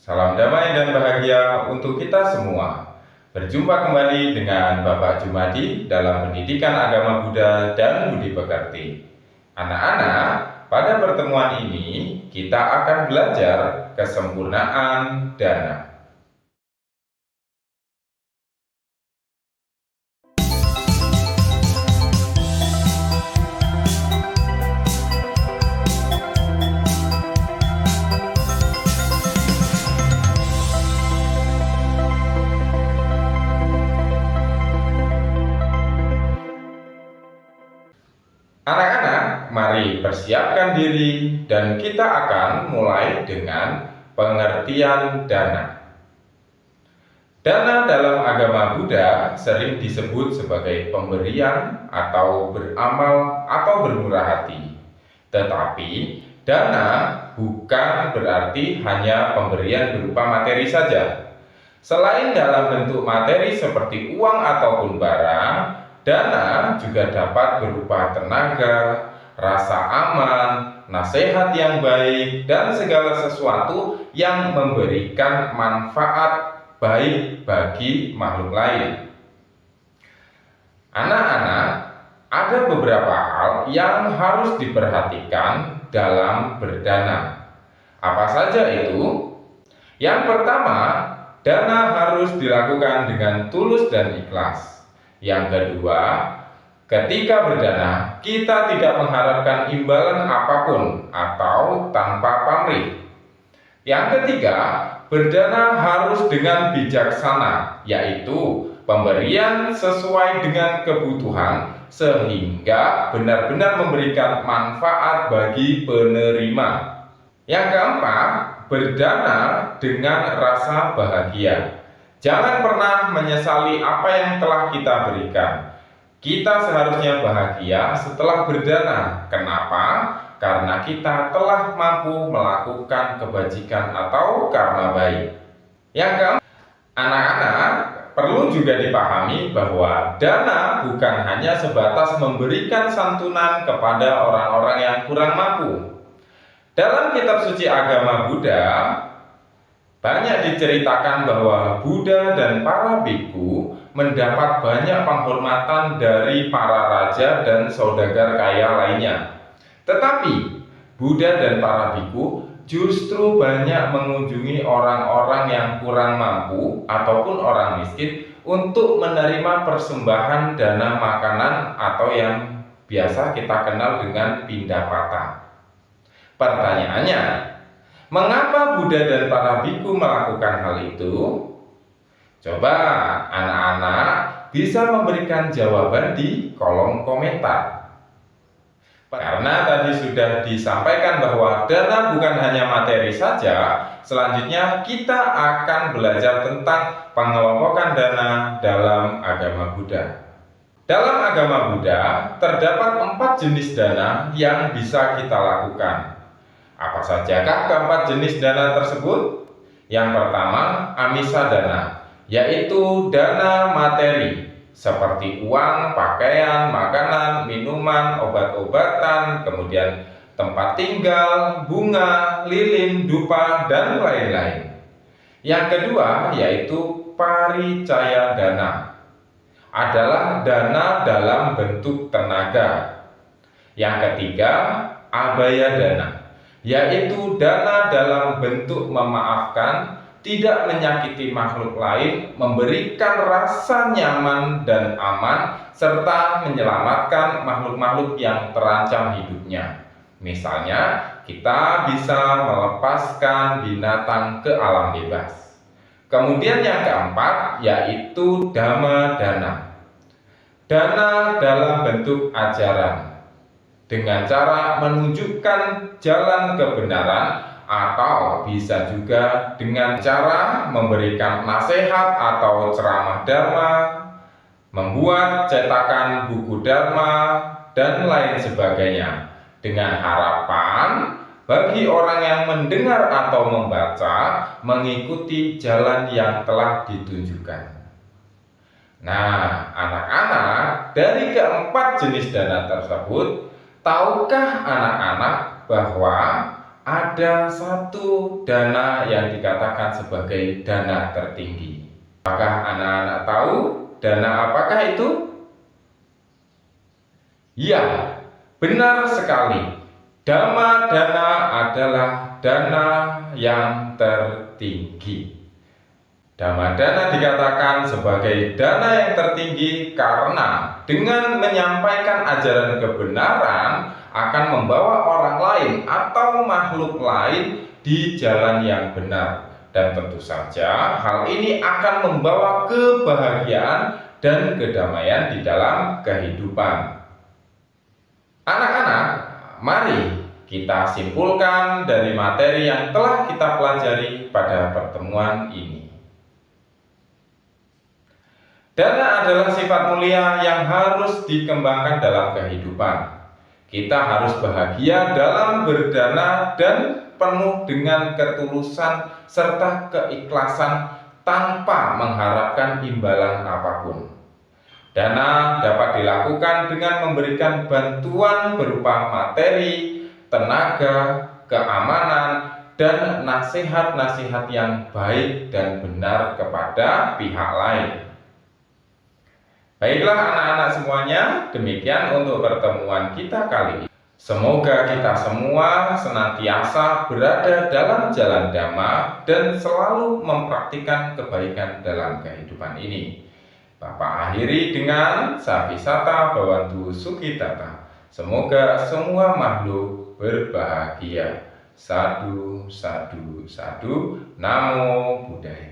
Salam damai dan bahagia untuk kita semua. Berjumpa kembali dengan Bapak Jumadi dalam Pendidikan Agama Buddha dan Budi Pekerti. Anak-anak, pada pertemuan ini kita akan belajar kesempurnaan dana. Anak-anak, mari persiapkan diri dan kita akan mulai dengan pengertian dana. Dana dalam agama Buddha sering disebut sebagai pemberian atau beramal atau bermurah hati. Tetapi dana bukan berarti hanya pemberian berupa materi saja. Selain dalam bentuk materi seperti uang ataupun barang, dana juga dapat berupa tenaga, rasa aman, nasihat yang baik, dan segala sesuatu yang memberikan manfaat baik bagi makhluk lain. Anak-anak, ada beberapa hal yang harus diperhatikan dalam berdana. Apa saja itu? Yang pertama, dana harus dilakukan dengan tulus dan ikhlas. Yang kedua, ketika berdana, kita tidak mengharapkan imbalan apapun atau tanpa pamrih. Yang ketiga, berdana harus dengan bijaksana, yaitu pemberian sesuai dengan kebutuhan sehingga benar-benar memberikan manfaat bagi penerima. Yang keempat, berdana dengan rasa bahagia. Jangan pernah menyesali apa yang telah kita berikan. Kita seharusnya bahagia setelah berdana. Kenapa? Karena kita telah mampu melakukan kebajikan atau karma baik. Yang keempat, anak-anak perlu juga dipahami bahwa dana bukan hanya sebatas memberikan santunan kepada orang-orang yang kurang mampu. Dalam kitab suci agama Buddha, banyak diceritakan bahwa Buddha dan para biku mendapat banyak penghormatan dari para raja dan saudagar kaya lainnya. Tetapi Buddha dan para biku justru banyak mengunjungi orang-orang yang kurang mampu ataupun orang miskin untuk menerima persembahan dana makanan atau yang biasa kita kenal dengan pindapata. Pertanyaannya, mengapa Buddha dan para biku melakukan hal itu? Coba anak-anak bisa memberikan jawaban di kolom komentar. Karena tadi sudah disampaikan bahwa dana bukan hanya materi saja, selanjutnya kita akan belajar tentang pengelompokan dana dalam agama Buddha. Dalam agama Buddha, terdapat 4 jenis dana yang bisa kita lakukan. Apa sajakah keempat jenis dana tersebut? Yang pertama, amisa dana, yaitu dana materi seperti uang, pakaian, makanan, minuman, obat-obatan, kemudian tempat tinggal, bunga, lilin, dupa, dan lain-lain. Yang kedua, yaitu paricaya dana, adalah dana dalam bentuk tenaga. Yang ketiga, abaya dana, yaitu dana dalam bentuk memaafkan, tidak menyakiti makhluk lain, memberikan rasa nyaman dan aman, serta menyelamatkan makhluk-makhluk yang terancam hidupnya. Misalnya, kita bisa melepaskan binatang ke alam bebas. Kemudian yang keempat, yaitu dhamma dana, dana dalam bentuk ajaran, dengan cara menunjukkan jalan kebenaran, atau bisa juga dengan cara memberikan nasihat atau ceramah dharma, membuat cetakan buku dharma, dan lain sebagainya, dengan harapan bagi orang yang mendengar atau membaca mengikuti jalan yang telah ditunjukkan. Nah, anak-anak, dari keempat jenis dana tersebut, tahukah anak-anak bahwa ada satu dana yang dikatakan sebagai dana tertinggi. Apakah anak-anak tahu dana apakah itu? Ya, benar sekali. Dana adalah dana yang tertinggi. Dana dikatakan sebagai dana yang tertinggi karena dengan menyampaikan ajaran kebenaran akan membawa orang lain atau makhluk lain di jalan yang benar. Dan tentu saja hal ini akan membawa kebahagiaan dan kedamaian di dalam kehidupan. Anak-anak, mari kita simpulkan dari materi yang telah kita pelajari pada pertemuan ini. Dana adalah sifat mulia yang harus dikembangkan dalam kehidupan. Kita harus bahagia dalam berdana dan penuh dengan ketulusan serta keikhlasan tanpa mengharapkan imbalan apapun. Dana dapat dilakukan dengan memberikan bantuan berupa materi, tenaga, keamanan, dan nasihat-nasihat yang baik dan benar kepada pihak lain. Baiklah anak-anak semuanya, demikian untuk pertemuan kita kali ini. Semoga kita semua senantiasa berada dalam jalan Dhamma dan selalu mempraktikkan kebaikan dalam kehidupan ini. Bapak akhiri dengan Savisata Bhavantu Sukhitata. Semoga semua makhluk berbahagia. Sadu, sadu, sadu. Namo Buddhaya.